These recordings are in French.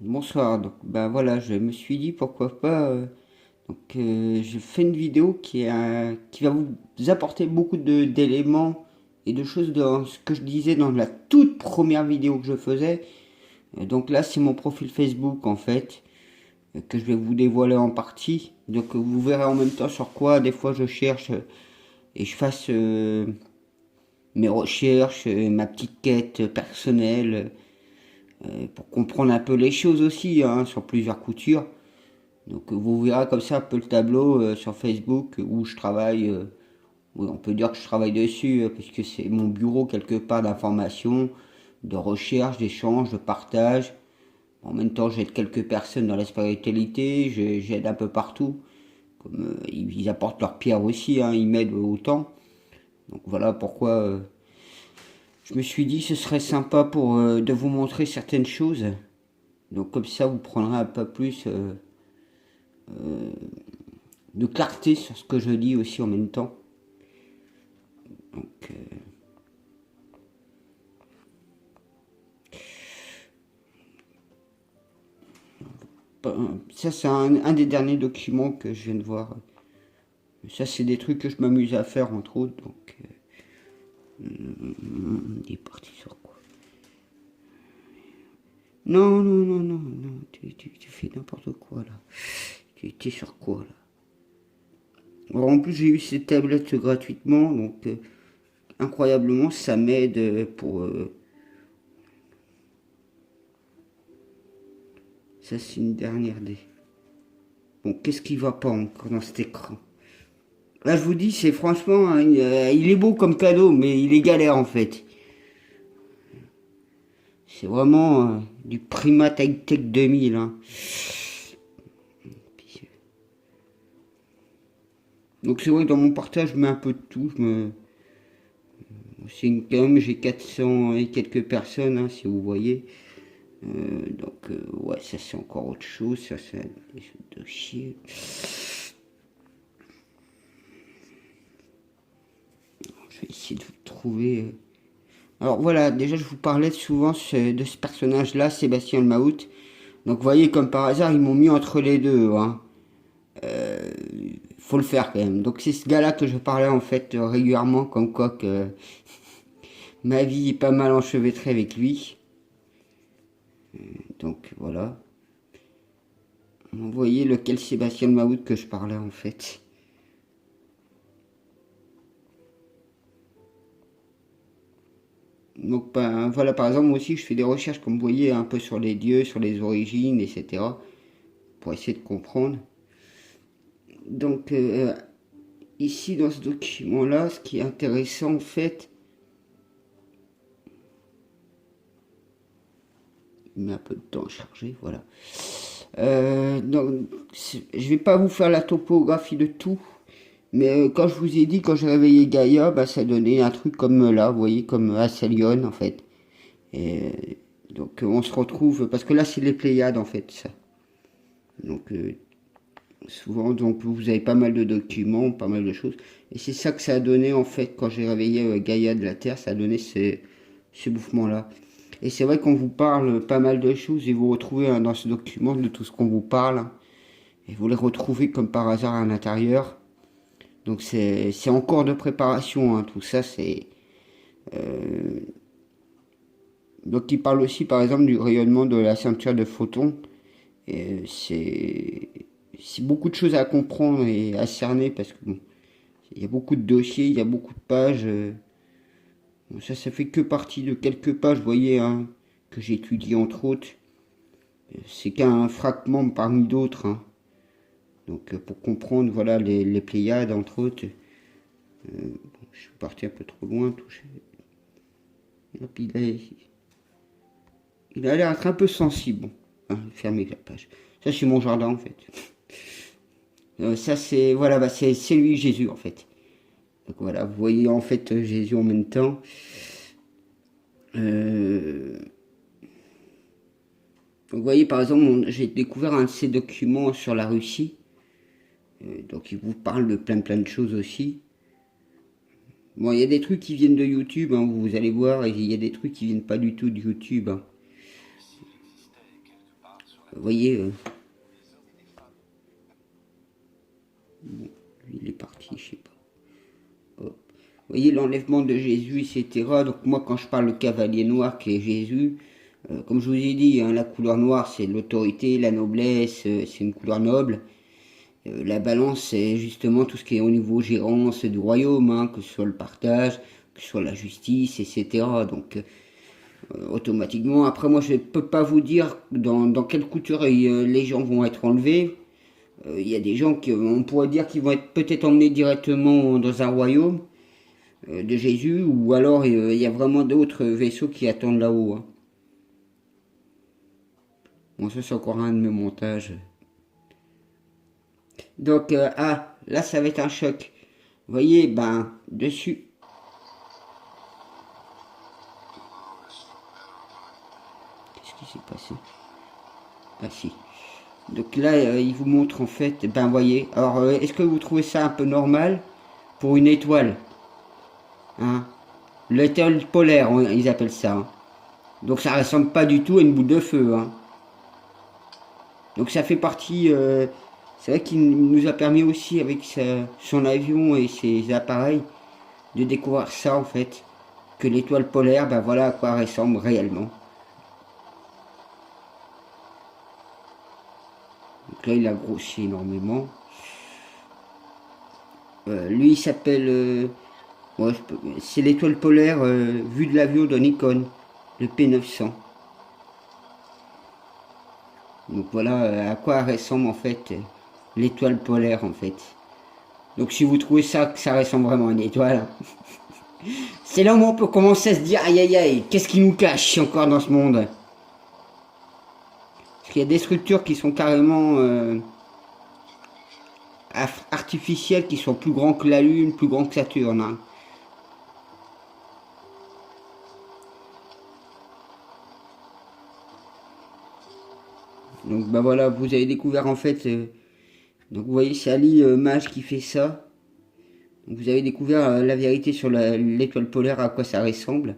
Bonsoir, donc ben voilà, je me suis dit pourquoi pas. Je fais une vidéo qui va vous apporter beaucoup d'éléments et de choses dans ce que je disais dans la toute première vidéo que je faisais. Donc là, c'est mon profil Facebook en fait, que je vais vous dévoiler en partie. Donc vous verrez en même temps sur quoi des fois je cherche et je fasse mes recherches, ma petite quête personnelle pour comprendre un peu les choses aussi hein, sur plusieurs coutures. Donc vous verrez comme ça un peu le tableau sur Facebook où je travaille. Oui, on peut dire que je travaille dessus puisque c'est mon bureau quelque part d'information, de recherche, d'échange, de partage. En même temps, j'aide quelques personnes dans la spiritualité, j'aide un peu partout. Comme ils apportent leur pierre aussi, hein, ils m'aident autant. Donc voilà pourquoi je me suis dit ce serait sympa pour de vous montrer certaines choses. Donc comme ça, vous prendrez un peu plus de clarté sur ce que je dis aussi en même temps. Donc, ça, c'est un des derniers documents que je viens de voir. Ça, c'est des trucs que je m'amuse à faire, entre autres. Donc, il est parti sur quoi? Non, non, non, non, non, tu fais n'importe quoi là. Tu étais sur quoi là? Alors, en plus, j'ai eu ces tablettes gratuitement, donc incroyablement, ça m'aide pour. Ça, c'est une dernière des. Bon, qu'est-ce qui va pas encore dans cet écran? Là, je vous dis, c'est franchement, hein, il est beau comme cadeau, mais il est galère en fait. C'est vraiment du Primate High Tech 2000. Hein. Donc c'est vrai que dans mon partage, je mets un peu de tout. Quand même, j'ai 400 et quelques personnes, hein, si vous voyez. Ouais, ça c'est encore autre chose. Ça c'est des dossiers. Je vais essayer de vous trouver. Alors voilà, déjà je vous parlais souvent de ce personnage-là, Sébastien Le Mahout. Donc vous voyez, comme par hasard, ils m'ont mis entre les deux. Hein. Faut le faire quand même. Donc c'est ce gars-là que je parlais en fait régulièrement, comme quoi que ma vie est pas mal enchevêtrée avec lui. Donc voilà. Vous voyez lequel Sébastien Maout que je parlais en fait. Donc ben, voilà, par exemple, moi aussi je fais des recherches, comme vous voyez, un peu sur les dieux, sur les origines, etc. Pour essayer de comprendre. Donc ici dans ce document-là, ce qui est intéressant en fait, il met un peu de temps à charger, voilà. Donc, je vais pas vous faire la topographie de tout, mais quand je vous ai dit, quand j'ai réveillé Gaïa, bah, ça donnait un truc comme là, vous voyez, comme Asselion en fait. Et, donc on se retrouve, parce que là c'est les Pléiades en fait, ça. Donc souvent, donc vous avez pas mal de documents, pas mal de choses. Et c'est ça que ça a donné en fait quand j'ai réveillé Gaïa de la Terre, ça a donné ces mouvements-là. Et c'est vrai qu'on vous parle pas mal de choses et vous retrouvez hein, dans ce document de tout ce qu'on vous parle. Hein. Et vous les retrouvez comme par hasard à l'intérieur. Donc c'est en cours de préparation, hein, tout ça c'est... Donc il parle aussi par exemple du rayonnement de la ceinture de photons. Et c'est beaucoup de choses à comprendre et à cerner parce que bon, il y a beaucoup de dossiers, il y a beaucoup de pages. Bon, ça fait que partie de quelques pages, vous voyez, hein, que j'étudie entre autres. C'est qu'un fragment parmi d'autres. Hein. Donc pour comprendre voilà les Pléiades entre autres. Bon, je suis parti un peu trop loin. Touché. Hop, il a l'air d'être un peu sensible. Bon, hein, fermez la page. Ça c'est mon jardin en fait. Ça c'est voilà, bah, c'est lui Jésus en fait. Donc voilà, vous voyez en fait Jésus en même temps. Euh, vous voyez par exemple, j'ai découvert un de ces documents sur la Russie. Donc il vous parle de plein de choses aussi. Bon, il y a des trucs qui viennent de YouTube, hein, vous allez voir, et il y a des trucs qui viennent pas du tout de YouTube. Hein. Vous voyez, bon, lui, il est parti, je sais pas. Hop. Vous voyez l'enlèvement de Jésus, etc. Donc moi, quand je parle de cavalier noir qui est Jésus, comme je vous ai dit, hein, la couleur noire, c'est l'autorité, la noblesse, c'est une couleur noble. La balance, c'est justement tout ce qui est au niveau gérance du royaume, hein, que ce soit le partage, que ce soit la justice, etc. Donc, automatiquement, après, moi, je ne peux pas vous dire dans quelle couture les gens vont être enlevés. Il y a des gens qui, on pourrait dire qu'ils vont être peut-être emmenés directement dans un royaume de Jésus, ou alors il y a vraiment d'autres vaisseaux qui attendent là-haut. Hein. Bon, ça, c'est encore un de mes montages. Donc, là, ça va être un choc. Vous voyez, ben, dessus. Qu'est-ce qui s'est passé? Ah si. Donc là, il vous montre en fait, ben, voyez. Alors, est-ce que vous trouvez ça un peu normal pour une étoile? Hein? L'étoile polaire, ils appellent ça. Hein. Donc, ça ressemble pas du tout à une boule de feu. Hein. Donc, ça fait partie. C'est vrai qu'il nous a permis aussi, avec son avion et ses appareils, de découvrir ça en fait. Que l'étoile polaire, ben voilà à quoi elle ressemble réellement. Donc là, il a grossi énormément. Lui, il s'appelle... ouais, c'est l'étoile polaire vue de l'avion de Nikon, le P900. Donc voilà à quoi ressemble en fait l'étoile polaire en fait. Donc si vous trouvez ça que ça ressemble vraiment à une étoile, c'est là où on peut commencer à se dire aïe aïe aïe, qu'est-ce qui nous cache encore dans ce monde? Parce qu'il y a des structures qui sont carrément artificielles, qui sont plus grands que la Lune, plus grands que Saturne. Hein. Donc bah voilà, vous avez découvert en fait. Donc vous voyez, c'est Ali Mage qui fait ça. Donc, vous avez découvert la vérité sur l'étoile polaire, à quoi ça ressemble.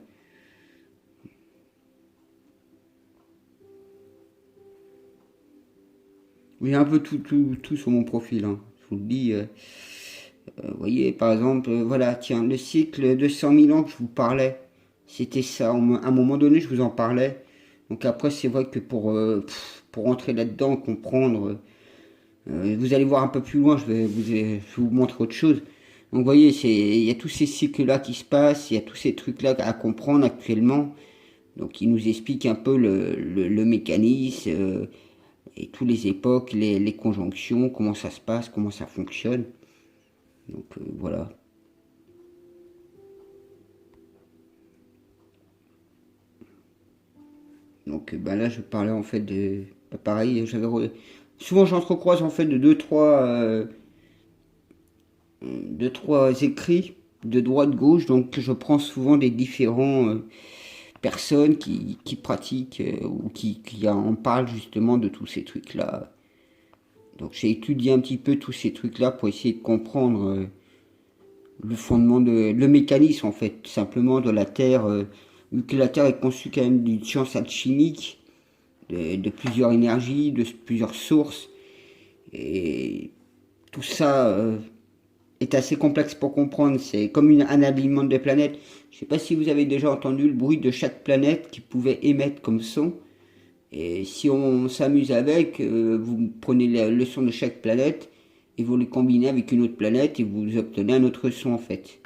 Oui, un peu tout sur mon profil, hein. Je vous le dis. Vous voyez, par exemple, voilà, tiens, le cycle de 100 000 ans que je vous parlais, c'était ça. À un moment donné, je vous en parlais. Donc après, c'est vrai que pour entrer là-dedans, comprendre, vous allez voir un peu plus loin, je vais vous montrer autre chose. Donc vous voyez, il y a tous ces cycles-là qui se passent, il y a tous ces trucs-là à comprendre actuellement. Donc il nous explique un peu le mécanisme et toutes les époques, les conjonctions, comment ça se passe, comment ça fonctionne. Donc voilà. Donc ben là je parlais en fait de... pareil, souvent j'entrecroise en fait de deux, trois écrits de droite-gauche, donc je prends souvent des différents personnes qui pratiquent ou qui en parlent justement de tous ces trucs-là. Donc j'ai étudié un petit peu tous ces trucs-là pour essayer de comprendre le fondement le mécanisme en fait, tout simplement de la Terre, vu que la Terre est conçue quand même d'une science alchimique, de plusieurs énergies, de plusieurs sources, et tout ça est assez complexe pour comprendre. C'est comme un alignement de planètes. Je ne sais pas si vous avez déjà entendu le bruit de chaque planète qui pouvait émettre comme son. Et si on s'amuse avec, vous prenez le son de chaque planète et vous les combinez avec une autre planète et vous obtenez un autre son en fait.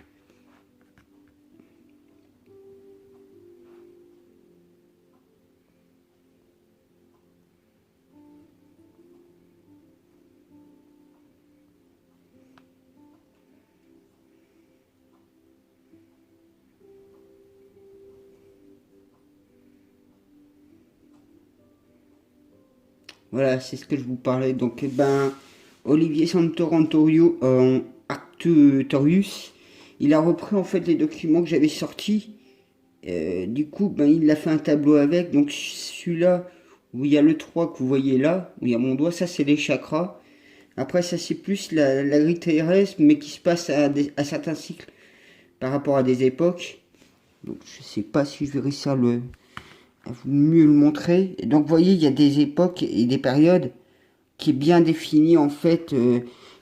Voilà, c'est ce que je vous parlais. Donc, ben, Olivier Santorantorio, Arcturus, il a repris en fait les documents que j'avais sortis. Du coup, ben, il a fait un tableau avec. Donc, celui-là, où il y a le 3 que vous voyez là, où il y a mon doigt, ça c'est les chakras. Après, ça c'est plus la grille terrestre, mais qui se passe à certains cycles par rapport à des époques. Donc, je sais pas si je vais réussir mieux le montrer. Et donc vous voyez, il y a des époques et des périodes qui est bien défini en fait.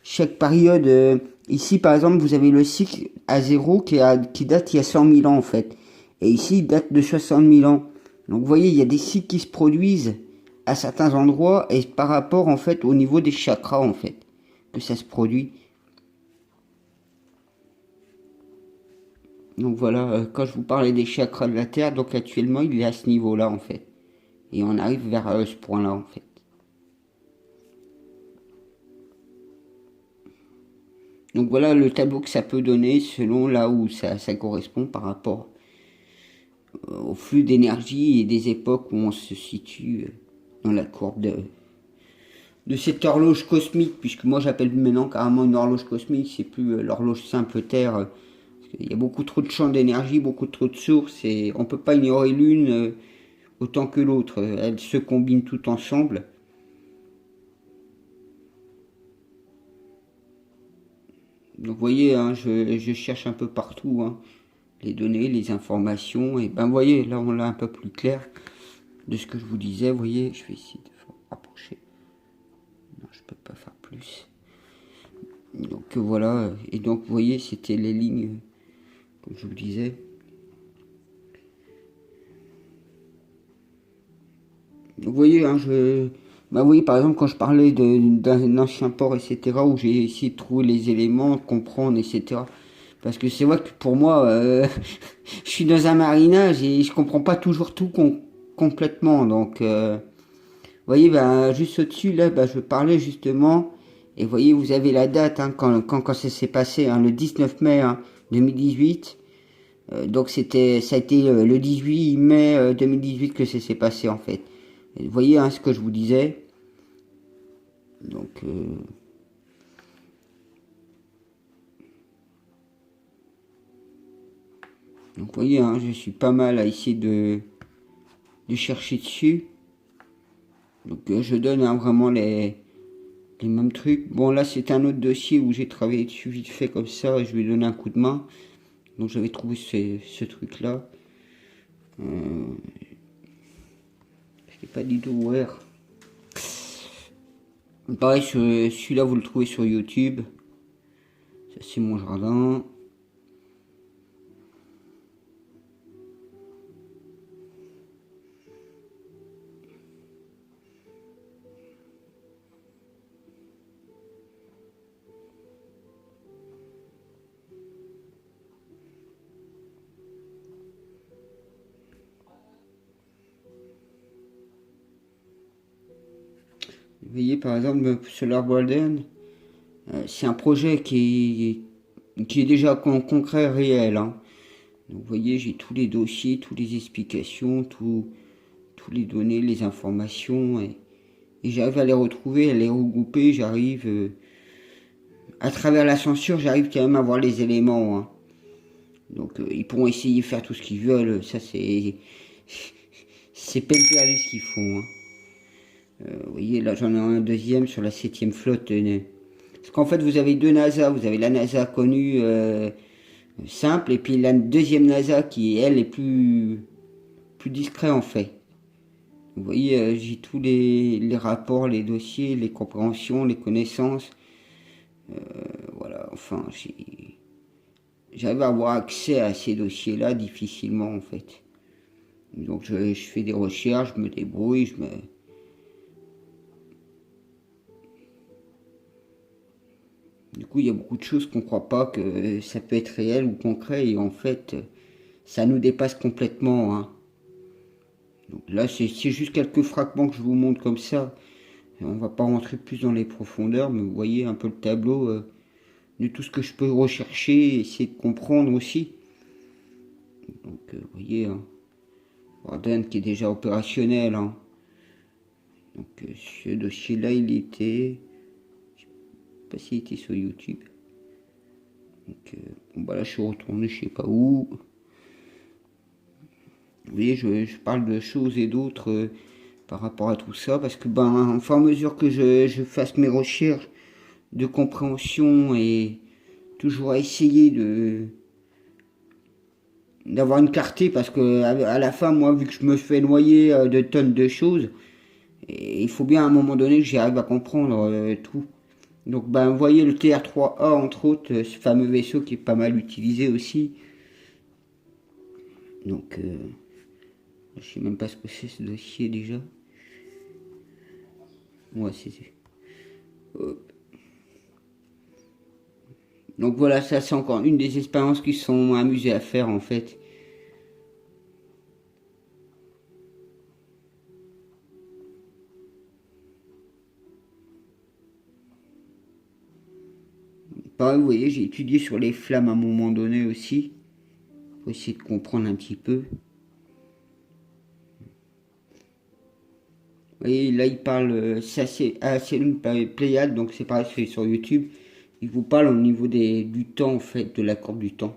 Chaque période, ici par exemple, vous avez le cycle à zéro qui date il y a 100 000 ans en fait. Et ici, il date de 60 000 ans. Donc vous voyez, il y a des cycles qui se produisent à certains endroits et par rapport en fait au niveau des chakras en fait que ça se produit. Donc voilà, quand je vous parlais des chakras de la Terre, donc actuellement il est à ce niveau-là en fait. Et on arrive vers ce point-là en fait. Donc voilà le tableau que ça peut donner selon là où ça correspond par rapport au flux d'énergie et des époques où on se situe dans la courbe de cette horloge cosmique, puisque moi j'appelle maintenant carrément une horloge cosmique, c'est plus l'horloge simple Terre. Il y a beaucoup trop de champs d'énergie, beaucoup trop de sources, et on ne peut pas ignorer l'une autant que l'autre. Elles se combinent toutes ensemble. Donc vous voyez, hein, je cherche un peu partout hein, les données, les informations, et ben vous voyez, là on l'a un peu plus clair de ce que je vous disais. Vous voyez, je vais essayer de rapprocher. Non, je peux pas faire plus. Donc voilà, et donc vous voyez, c'était les lignes, comme je vous disais. Vous voyez, hein, bah, vous voyez, par exemple, quand je parlais d'un ancien port, etc., où j'ai essayé de trouver les éléments, de comprendre, etc. Parce que c'est vrai que pour moi, je suis dans un marinage et je comprends pas toujours tout complètement. Donc, vous voyez, ben, juste au-dessus, là, ben, je parlais justement, et vous voyez, vous avez la date, hein, quand ça s'est passé, hein, le 19 mai hein, 2018. Donc ça a été le 18 mai 2018 que ça s'est passé en fait. Et vous voyez hein, ce que je vous disais. Donc vous voyez, hein, je suis pas mal à essayer de chercher dessus. Donc je donne hein, vraiment les mêmes trucs. Bon là c'est un autre dossier où j'ai travaillé dessus vite fait comme ça et je lui ai donné un coup de main. Donc j'avais trouvé ce truc là. Je n'ai pas dit d'ouvrir. Pareil, celui-là vous le trouvez sur YouTube. Ça c'est mon jardin. Vous voyez par exemple Solar Golden, c'est un projet qui est déjà concret, réel. Hein. Donc vous voyez, j'ai tous les dossiers, toutes les explications, tous les données, les informations, et j'arrive à les retrouver, à les regrouper, j'arrive, à travers la censure, j'arrive quand même à voir les éléments. Hein. Donc ils pourront essayer de faire tout ce qu'ils veulent, ça c'est peine perdue ce qu'ils font. Hein. Vous voyez, là j'en ai un deuxième sur la 7e flotte. Parce qu'en fait vous avez deux NASA, vous avez la NASA connue simple, et puis la deuxième NASA qui elle est plus discret en fait. Vous voyez, j'ai tous les rapports, les dossiers, les compréhensions, les connaissances. Voilà, enfin, j'arrive à avoir accès à ces dossiers-là difficilement en fait. Donc je fais des recherches, je me débrouille, Du coup, il y a beaucoup de choses qu'on ne croit pas que ça peut être réel ou concret, et en fait, ça nous dépasse complètement. Hein. Donc là, c'est juste quelques fragments que je vous montre comme ça. On va pas rentrer plus dans les profondeurs, mais vous voyez un peu le tableau de tout ce que je peux rechercher, essayer de comprendre aussi. Donc, vous voyez, hein, Warden qui est déjà opérationnel. Hein. Donc, ce dossier-là, il était... Je sais pas s'il était sur YouTube. Donc, bon, bah là, je suis retourné, je sais pas où. Vous voyez, je parle de choses et d'autres par rapport à tout ça, parce que, ben, au fur et à mesure que je fasse mes recherches de compréhension et toujours à essayer d'avoir une clarté, parce que à la fin, moi, vu que je me fais noyer de tonnes de choses, et il faut bien à un moment donné que j'y arrive à comprendre tout. Donc, ben, vous voyez le TR3A, entre autres, ce fameux vaisseau qui est pas mal utilisé aussi. Donc, je sais même pas ce que c'est ce dossier déjà. Ouais, c'est. Donc voilà, ça c'est encore une des expériences qui sont amusées à faire en fait. Pareil, vous voyez, j'ai étudié sur les flammes à un moment donné aussi, pour essayer de comprendre un petit peu. Vous voyez, là il parle, c'est assez une Pléiade, donc c'est pareil, c'est sur YouTube. Il vous parle au niveau du temps en fait, de la courbe du temps.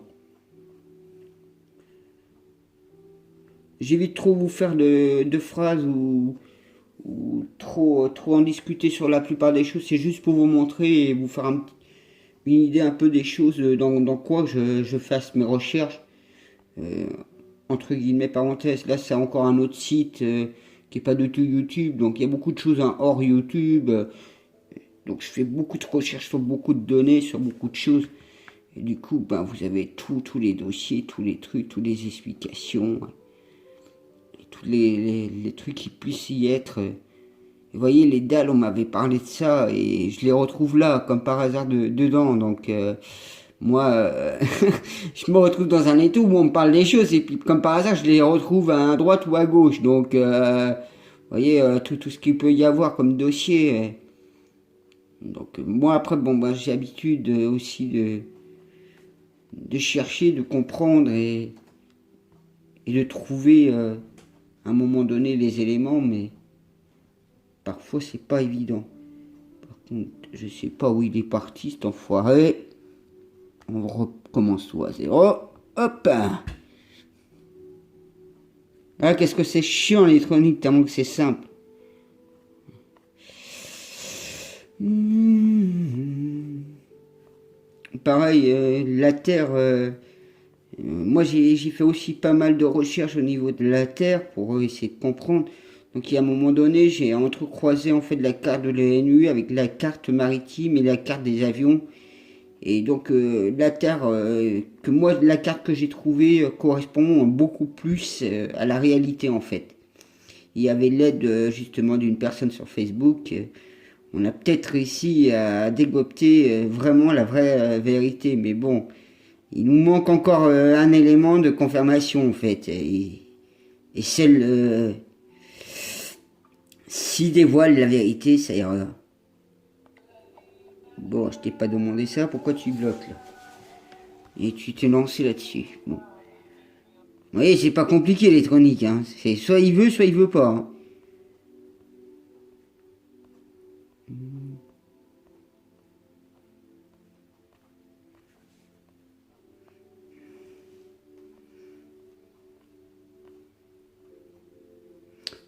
J'évite trop vous faire de phrases ou trop en discuter sur la plupart des choses, c'est juste pour vous montrer et vous faire une idée un peu des choses dans quoi je fasse mes recherches. Euh, Entre guillemets parenthèses, là c'est encore un autre site qui est pas du tout YouTube, donc il y a beaucoup de choses hein, hors YouTube. Donc je fais beaucoup de recherches sur beaucoup de données, sur beaucoup de choses. Et du coup, ben, vous avez tous les dossiers, tous les trucs, toutes les explications, et tous les trucs qui puissent y être. Vous voyez, les dalles, on m'avait parlé de ça et je les retrouve là, comme par hasard dedans. Donc, moi, je me retrouve dans un étau où on me parle des choses et puis, comme par hasard, je les retrouve à droite ou à gauche. Donc, vous voyez, tout ce qu'il peut y avoir comme dossier. Donc, moi, après, bon, ben, j'ai l'habitude aussi de chercher, de comprendre et de trouver à un moment donné les éléments, mais parfois, c'est pas évident. Je sais pas où il est parti cet enfoiré. On recommence tout à zéro. Hop. Ah, qu'est-ce que c'est chiant l'électronique, tellement que c'est simple. Pareil, la Terre. Moi, j'ai fait aussi pas mal de recherches au niveau de la Terre pour essayer de comprendre. Donc, il y a un moment donné, j'ai entrecroisé en fait la carte de l'ONU avec la carte maritime et la carte des avions. Et donc la Terre, que moi, la carte que j'ai trouvée correspond beaucoup plus à la réalité en fait. Il y avait l'aide justement d'une personne sur Facebook. On a peut-être réussi à dégoter vraiment la vraie vérité, mais bon, il nous manque encore un élément de confirmation en fait. Et celle, s'il dévoile la vérité, ça ira. Bon, je t'ai pas demandé ça, pourquoi tu bloques là? Et tu t'es lancé là-dessus. Bon. Vous voyez, c'est pas compliqué l'électronique, hein. C'est soit il veut pas. Hein. Vous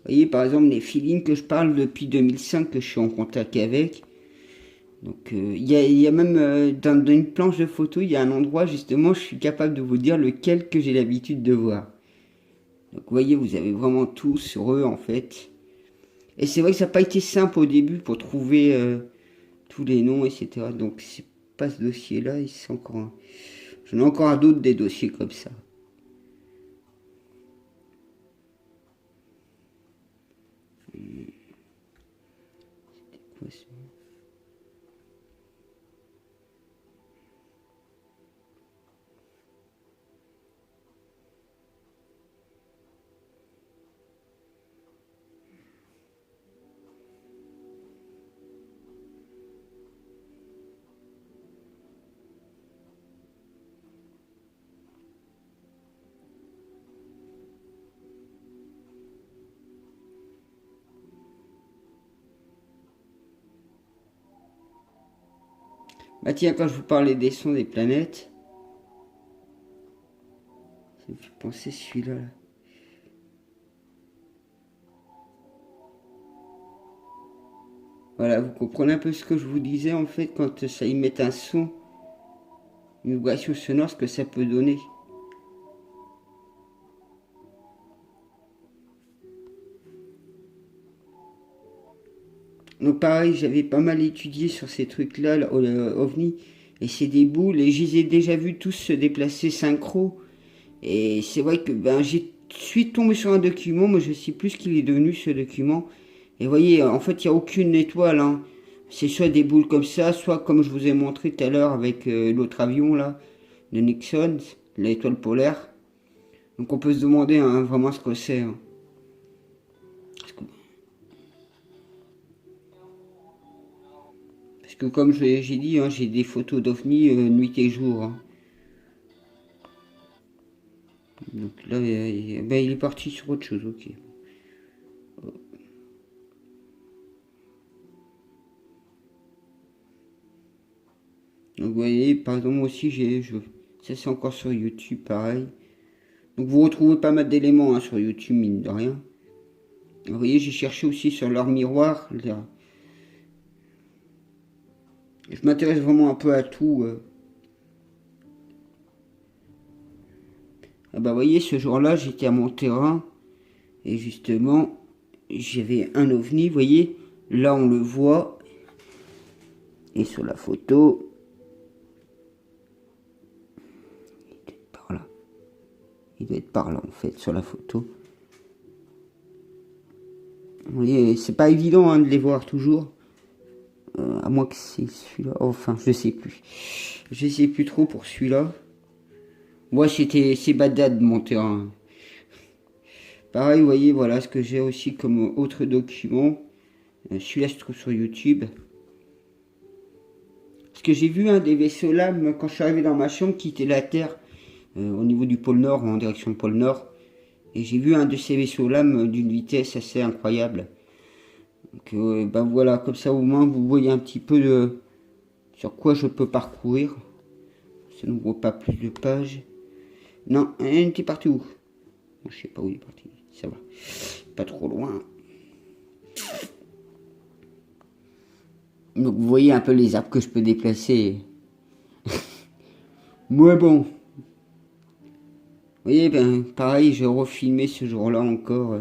voyez, par exemple, les feelings que je parle depuis 2005 que je suis en contact avec. Donc, y a même dans une planche de photo, il y a un endroit justement, je suis capable de vous dire lequel que j'ai l'habitude de voir. Donc, vous voyez, vous avez vraiment tout sur eux en fait. Et c'est vrai que ça n'a pas été simple au début pour trouver tous les noms, etc. Donc, c'est pas ce dossier-là, c'est encore j'en ai encore d'autres des dossiers comme ça. Bah tiens, quand je vous parlais des sons des planètes, ça me fait penser celui-là. Là. Voilà, vous comprenez un peu ce que je vous disais en fait quand ça y met un son, une vibration sonore, ce que ça peut donner. Donc pareil, j'avais pas mal étudié sur ces trucs-là, OVNI, et c'est des boules, et je les ai déjà vus tous se déplacer synchro. Et c'est vrai que ben, suis tombé sur un document, mais je sais plus ce qu'il est devenu ce document. Et vous voyez, en fait, il n'y a aucune étoile. Hein. C'est soit des boules comme ça, soit comme je vous ai montré tout à l'heure avec l'autre avion là, de Nixon, l'étoile polaire. Donc on peut se demander hein, vraiment ce que c'est. Hein. Parce que comme j'ai dit, hein, j'ai des photos d'OVNI nuit et jour. Hein. Donc là, ben, il est parti sur autre chose, ok. Donc vous voyez, par exemple, moi aussi, ça c'est encore sur YouTube, pareil. Donc vous retrouvez pas mal d'éléments hein, sur YouTube, mine de rien. Vous voyez, j'ai cherché aussi sur leur miroir. Là. Je m'intéresse vraiment un peu à tout. Ah bah vous voyez, ce jour-là, j'étais à mon terrain. Et justement, j'avais un ovni, vous voyez. Là, on le voit. Et sur la photo, il doit être par là. Il doit être par là, en fait, sur la photo. Vous voyez, c'est pas évident hein, de les voir toujours. À moins que c'est celui-là. Enfin, je sais plus. Je sais plus trop pour celui-là. Moi, c'est Bagdad, mon terrain. Pareil, vous voyez, voilà ce que j'ai aussi comme autre document. Celui-là se trouve sur YouTube. Parce que j'ai vu un des vaisseaux là, quand je suis arrivé dans ma chambre, quitter la Terre au niveau du pôle Nord, en direction du pôle Nord. Et j'ai vu un de ces vaisseaux lames d'une vitesse assez incroyable. Donc ben voilà, comme ça au moins vous voyez un petit peu de sur quoi je peux parcourir. Ça n'ouvre pas plus de pages. Non, il était parti où? Je sais pas où il est parti. Ça va. Pas trop loin. Donc vous voyez un peu les arbres que je peux déplacer. Moi bon. Vous voyez, ben pareil, j'ai refilmé ce jour-là encore.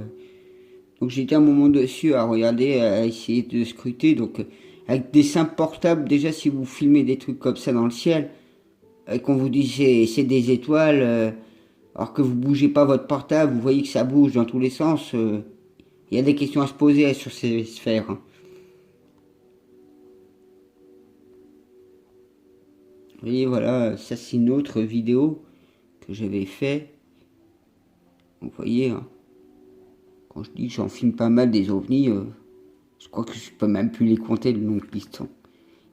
Donc j'étais un moment dessus à regarder, à essayer de scruter. Donc avec des simples portables, déjà si vous filmez des trucs comme ça dans le ciel, et qu'on vous dit c'est des étoiles, alors que vous bougez pas votre portable, vous voyez que ça bouge dans tous les sens, il y a des questions à se poser sur ces sphères. Hein. Vous voyez, voilà, ça c'est une autre vidéo que j'avais fait. Vous voyez, hein, quand je dis que j'en filme pas mal des ovnis, je crois que je peux même plus les compter le nombre qu'ils sont.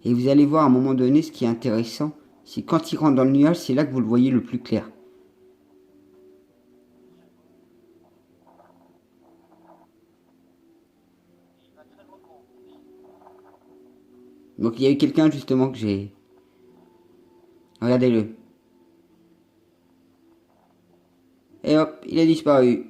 Et vous allez voir à un moment donné, ce qui est intéressant, c'est quand il rentre dans le nuage, c'est là que vous le voyez le plus clair. Donc il y a eu quelqu'un justement que j'ai... Regardez-le. Et hop, il a disparu.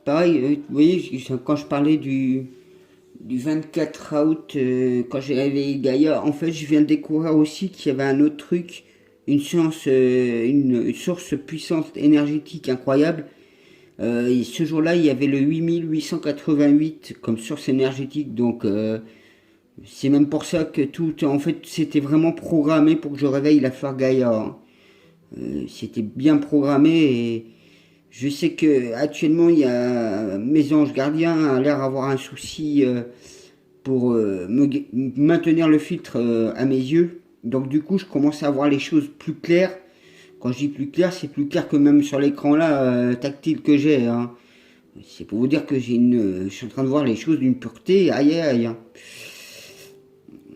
Pareil, vous voyez, quand je parlais du 24 août, quand j'ai réveillé Gaïa, en fait, je viens de découvrir aussi qu'il y avait un autre truc, une source puissante énergétique incroyable. Et ce jour-là, il y avait le 8888 comme source énergétique, donc c'est même pour ça que tout, en fait, c'était vraiment programmé pour que je réveille la fleur Gaïa. Hein. C'était bien programmé et je sais que actuellement il y a mes anges gardiens a l'air d'avoir un souci pour maintenir le filtre à mes yeux. Donc du coup, je commence à voir les choses plus claires. Quand je dis plus clair, c'est plus clair que même sur l'écran là tactile que j'ai. Hein. C'est pour vous dire que je suis en train de voir les choses d'une pureté aïe aïe. Hein.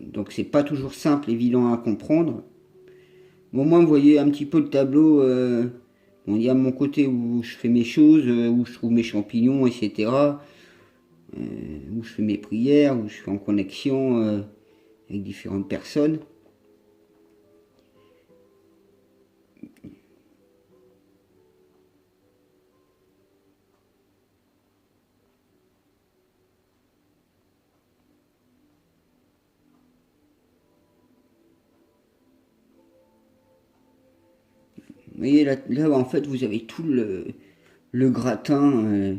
Donc c'est pas toujours simple, évident à comprendre. Bon, au moins vous voyez un petit peu le tableau. Bon, il y a mon côté où je fais mes choses, où je trouve mes champignons, etc. Où je fais mes prières, où je suis en connexion avec différentes personnes. voyez, là, en fait, vous avez tout le gratin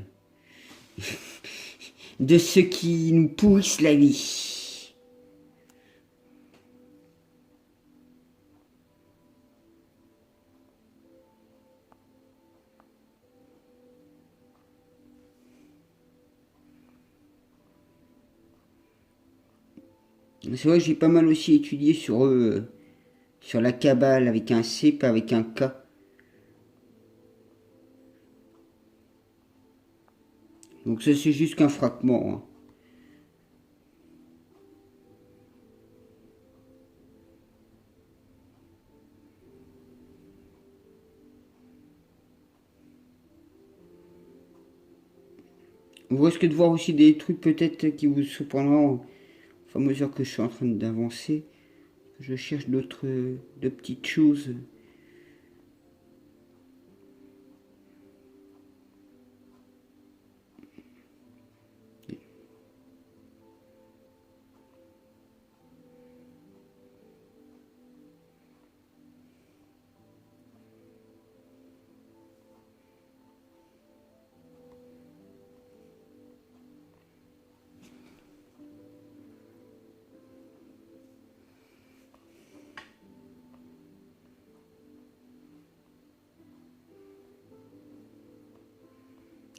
de ceux qui nous pourrissent la vie. C'est vrai que j'ai pas mal aussi étudié sur eux, sur la Kabbale avec un C, pas avec un K. Donc ça c'est juste qu'un fragment, hein. Vous risquez de voir aussi des trucs peut-être qui vous surprendront au fur et à mesure que je suis en train d'avancer. Je cherche de petites choses.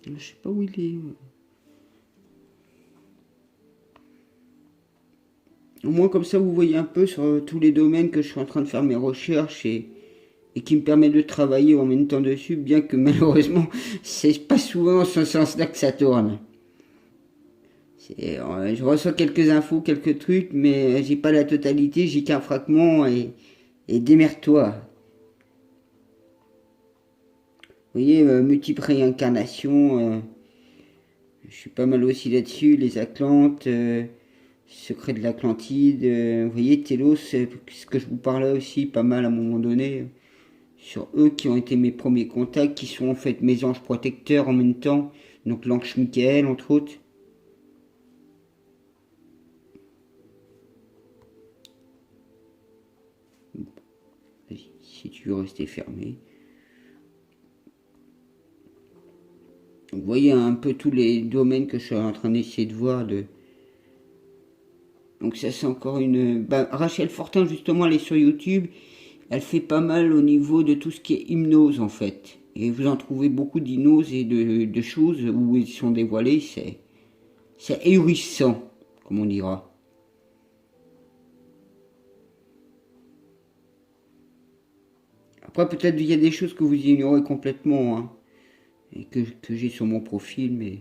Je sais pas où il est. Au moins comme ça vous voyez un peu sur tous les domaines que je suis en train de faire mes recherches et qui me permet de travailler en même temps dessus, bien que malheureusement c'est pas souvent dans ce sens-là que ça tourne. Je reçois quelques infos, quelques trucs, mais j'ai pas la totalité, j'ai qu'un fragment et démerde-toi. Vous voyez, multiples réincarnations, je suis pas mal aussi là-dessus, les Atlantes, secret de l'Atlantide, vous voyez, Télos, c'est ce que je vous parlais aussi pas mal à un moment donné, sur eux qui ont été mes premiers contacts, qui sont en fait mes anges protecteurs en même temps, donc l'ange Michael entre autres. Vas-y, si tu veux rester fermé. Vous voyez un peu tous les domaines que je suis en train d'essayer de voir. Donc ça c'est encore une... Rachel Fortin justement elle est sur YouTube. Elle fait pas mal au niveau de tout ce qui est hypnose en fait. Et vous en trouvez beaucoup d'hypnose et de choses où ils sont dévoilés. C'est ahurissant, comme on dira. Après peut-être il y a des choses que vous ignorez complètement. Hein, et que j'ai sur mon profil. Mais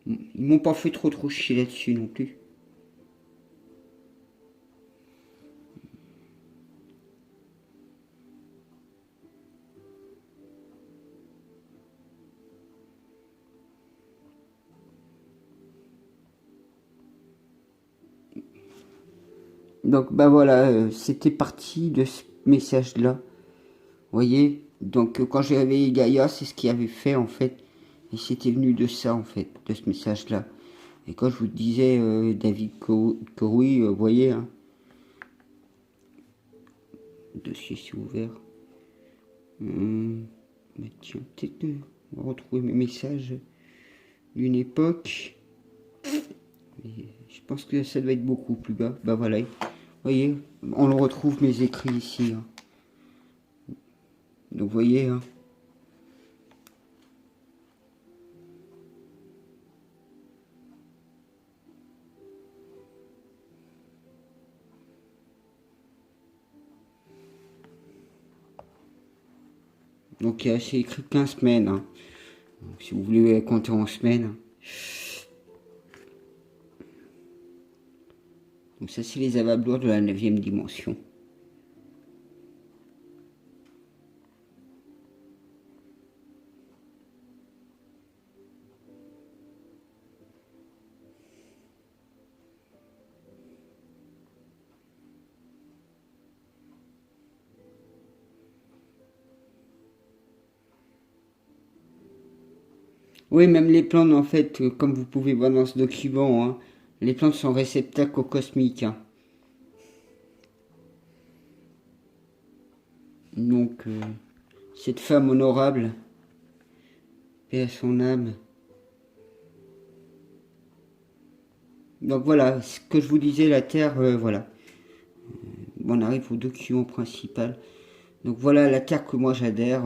ils m'ont pas fait trop chier là-dessus non plus. Donc bah voilà, c'était parti de ce message-là. Vous voyez, donc quand j'ai réveillé Gaïa, c'est ce qu'il avait fait en fait. Et c'était venu de ça en fait, de ce message-là. Et quand je vous disais David Kouri, vous voyez, hein, le dossier c'est ouvert. Bah tiens, peut-être on va retrouver mes messages d'une époque. Et je pense que ça doit être beaucoup plus bas. Bah voilà, vous voyez, on le retrouve mes écrits ici. Hein. Donc vous voyez, hein. Donc c'est écrit 15 semaines. Hein. Donc, si vous voulez compter en semaines. Donc ça c'est les avablures de la 9e dimension. Oui, même les plantes, en fait, comme vous pouvez voir dans ce document, hein, les plantes sont réceptacles au cosmique. Hein. Donc, cette femme honorable, paix à son âme. Donc voilà, ce que je vous disais, la Terre, voilà. On arrive au document principal. Donc voilà la Terre que moi j'adhère.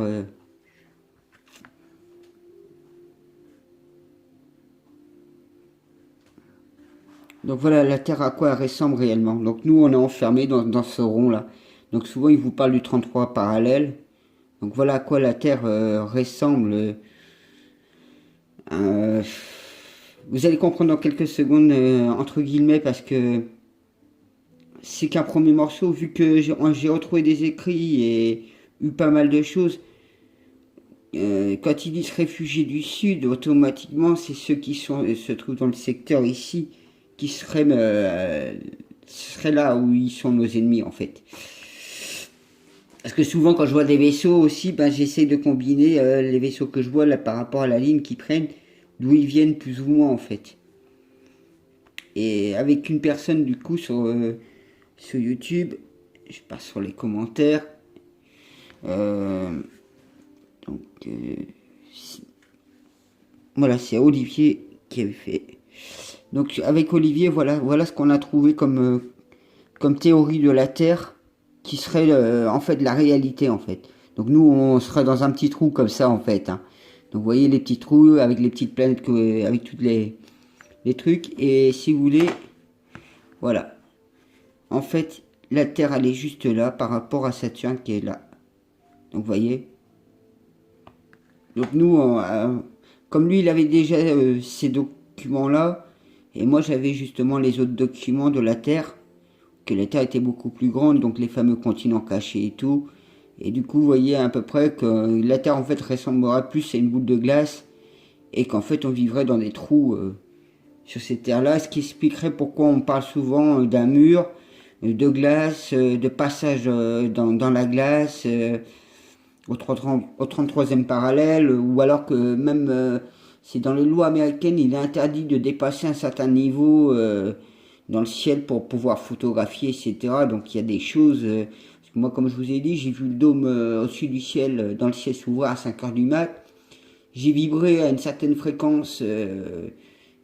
Donc voilà la Terre à quoi elle ressemble réellement. Donc nous on est enfermés dans ce rond là. Donc souvent ils vous parlent du 33 parallèle. Donc voilà à quoi la Terre ressemble. Euh, vous allez comprendre dans quelques secondes entre guillemets parce que c'est qu'un premier morceau vu que j'ai retrouvé des écrits et eu pas mal de choses. Quand ils disent réfugiés du Sud, automatiquement, c'est ceux qui se trouvent dans le secteur ici, qui seraient là où ils sont nos ennemis, en fait. Parce que souvent, quand je vois des vaisseaux aussi, ben, j'essaie de combiner les vaisseaux que je vois là, par rapport à la ligne qu'ils prennent, d'où ils viennent plus ou moins, en fait. Et avec une personne, du coup, sur YouTube, je passe sur les commentaires. Euh, donc, voilà, c'est Olivier qui avait fait. Donc avec Olivier, voilà ce qu'on a trouvé comme théorie de la Terre, qui serait en fait la réalité en fait. Donc nous, on serait dans un petit trou comme ça en fait. Hein. Donc vous voyez les petits trous avec les petites planètes, avec toutes les trucs. Et si vous voulez, voilà. En fait, la Terre, elle est juste là par rapport à Saturne qui est là. Donc vous voyez. Donc nous, comme lui, il avait déjà ces documents-là, et moi j'avais justement les autres documents de la Terre, que la Terre était beaucoup plus grande, donc les fameux continents cachés et tout. Et du coup, vous voyez à peu près que la Terre en fait ressemblera plus à une boule de glace, et qu'en fait on vivrait dans des trous sur ces terres-là, ce qui expliquerait pourquoi on parle souvent d'un mur, de glace, de passage dans la glace, au 33e parallèle, ou alors que même c'est dans les lois américaines, il est interdit de dépasser un certain niveau dans le ciel pour pouvoir photographier, etc. Donc il y a des choses. Parce que moi, comme je vous ai dit, j'ai vu le dôme au-dessus du ciel, dans le ciel s'ouvrir à 5 heures du mat. J'ai vibré à une certaine fréquence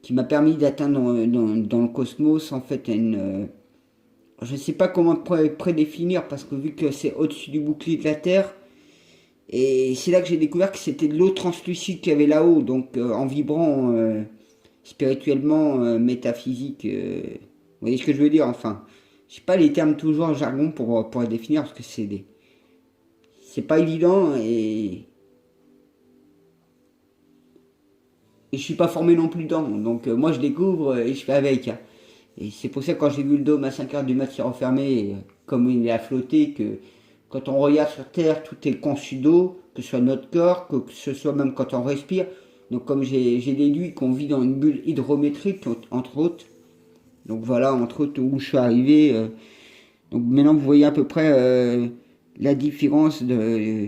qui m'a permis d'atteindre dans le cosmos, en fait, je ne sais pas comment prédéfinir, parce que vu que c'est au-dessus du bouclier de la Terre, et c'est là que j'ai découvert que c'était de l'eau translucide qu'il y avait là-haut, donc en vibrant spirituellement, métaphysique. Vous voyez ce que je veux dire, enfin. Je sais pas les termes toujours en jargon pour les définir, parce que c'est pas évident, et je suis pas formé non plus dedans. Donc moi je découvre et je fais avec. Hein. Et c'est pour ça que quand j'ai vu le dôme à 5 heures du mat se refermer, comme il est à flotter, que quand on regarde sur Terre, tout est conçu d'eau, que ce soit notre corps, que ce soit même quand on respire. Donc comme j'ai déduit qu'on vit dans une bulle hydrométrique, entre autres. Donc voilà, entre autres, où je suis arrivé. Donc maintenant, vous voyez à peu près la différence de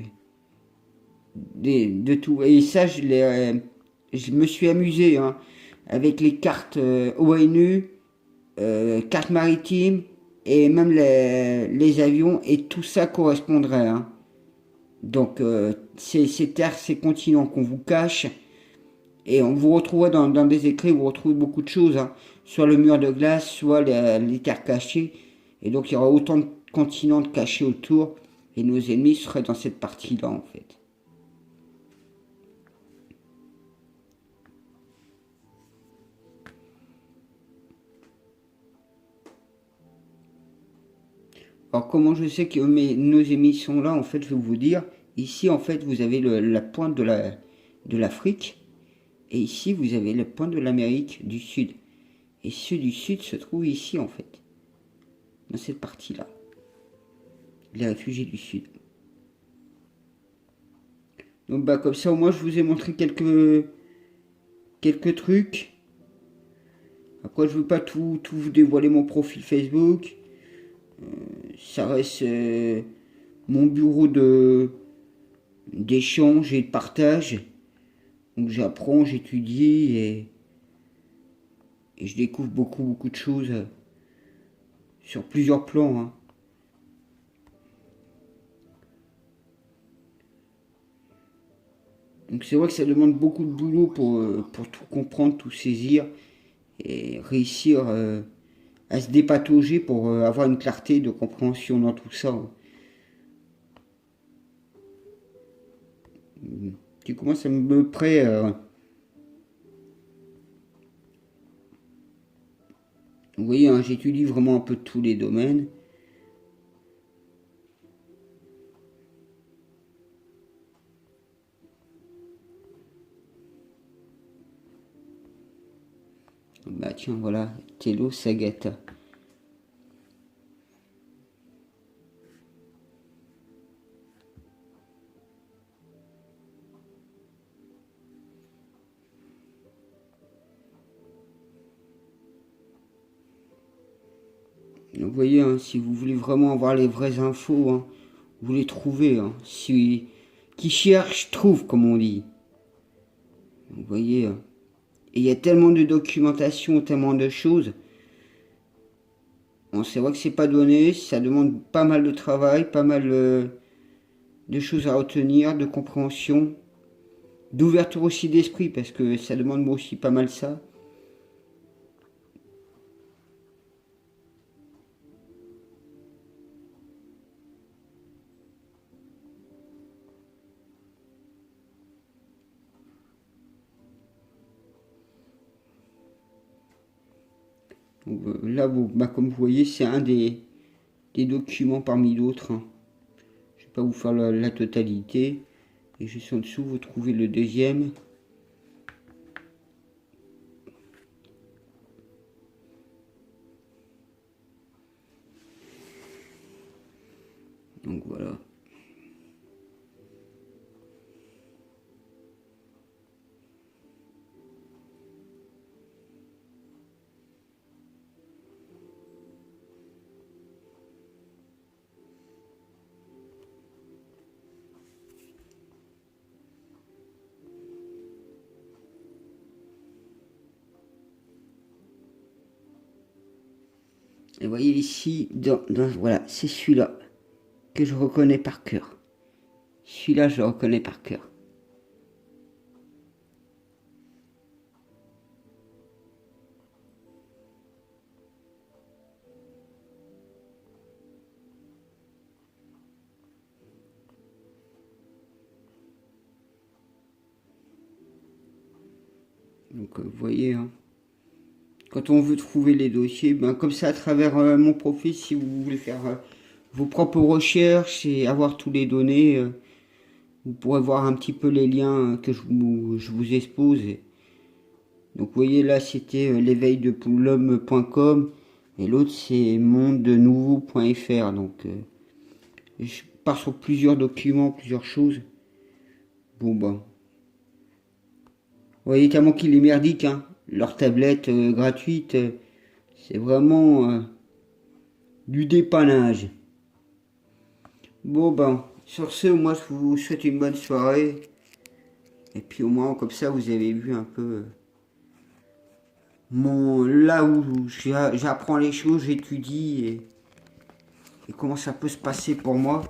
tout. Et ça, je me suis amusé hein, avec les cartes ONU, cartes maritimes, et même les avions, et tout ça correspondrait. Hein. Donc, ces terres, ces continents qu'on vous cache, et on vous retrouvera dans des écrits, vous retrouvez beaucoup de choses, hein, soit le mur de glace, soit les terres cachées, et donc il y aura autant de continents cachés autour, et nos ennemis seraient dans cette partie-là, en fait. Alors comment je sais que nos ennemis sont là, en fait, je vais vous dire, ici, en fait, vous avez la pointe de l'Afrique, et ici, vous avez la pointe de l'Amérique du Sud. Et ceux du Sud se trouvent ici, en fait, dans cette partie-là. Les réfugiés du Sud. Donc bah comme ça, au moins, je vous ai montré quelques trucs. Après, je veux pas tout vous dévoiler mon profil Facebook. Ça reste mon bureau d'échange et de partage. Donc j'apprends, j'étudie et je découvre beaucoup de choses sur plusieurs plans. Hein. Donc c'est vrai que ça demande beaucoup de boulot pour tout comprendre, tout saisir et réussir à se dépatauger pour avoir une clarté de compréhension dans tout ça. Tu commences à me près. Vous voyez, hein, j'étudie vraiment un peu tous les domaines. Bah tiens, voilà, Tello Sagata. Vous voyez, hein, si vous voulez vraiment avoir les vraies infos, hein, vous les trouvez. Hein. Si, qui cherche, trouve, comme on dit. Vous voyez, hein. Et il y a tellement de documentation, tellement de choses. Bon, c'est vrai que c'est pas donné, ça demande pas mal de travail, pas mal de choses à retenir, de compréhension, d'ouverture aussi d'esprit, parce que ça demande moi aussi pas mal ça. Donc, là, bah, comme vous voyez, c'est un des documents parmi d'autres. Hein. Je ne vais pas vous faire la totalité. Et juste en dessous, vous trouvez le deuxième. Donc voilà. Et vous voyez ici, voilà, c'est celui-là que je reconnais par cœur. Celui-là, je le reconnais par cœur. Donc vous voyez, hein, quand on veut trouver les dossiers, ben, comme ça à travers mon profil, si vous voulez faire vos propres recherches et avoir tous les données, vous pourrez voir un petit peu les liens que je vous expose. Donc vous voyez là c'était l'éveil de l'homme.com et l'autre c'est mondenouveau.fr. Donc je pars sur plusieurs documents, plusieurs choses. Bon ben. Vous voyez tellement qu'il est merdique, hein. Leur tablette gratuite, c'est vraiment du dépannage. Bon ben, sur ce, moi je vous souhaite une bonne soirée. Et puis au moins comme ça vous avez vu un peu là où j'apprends les choses, j'étudie et comment ça peut se passer pour moi.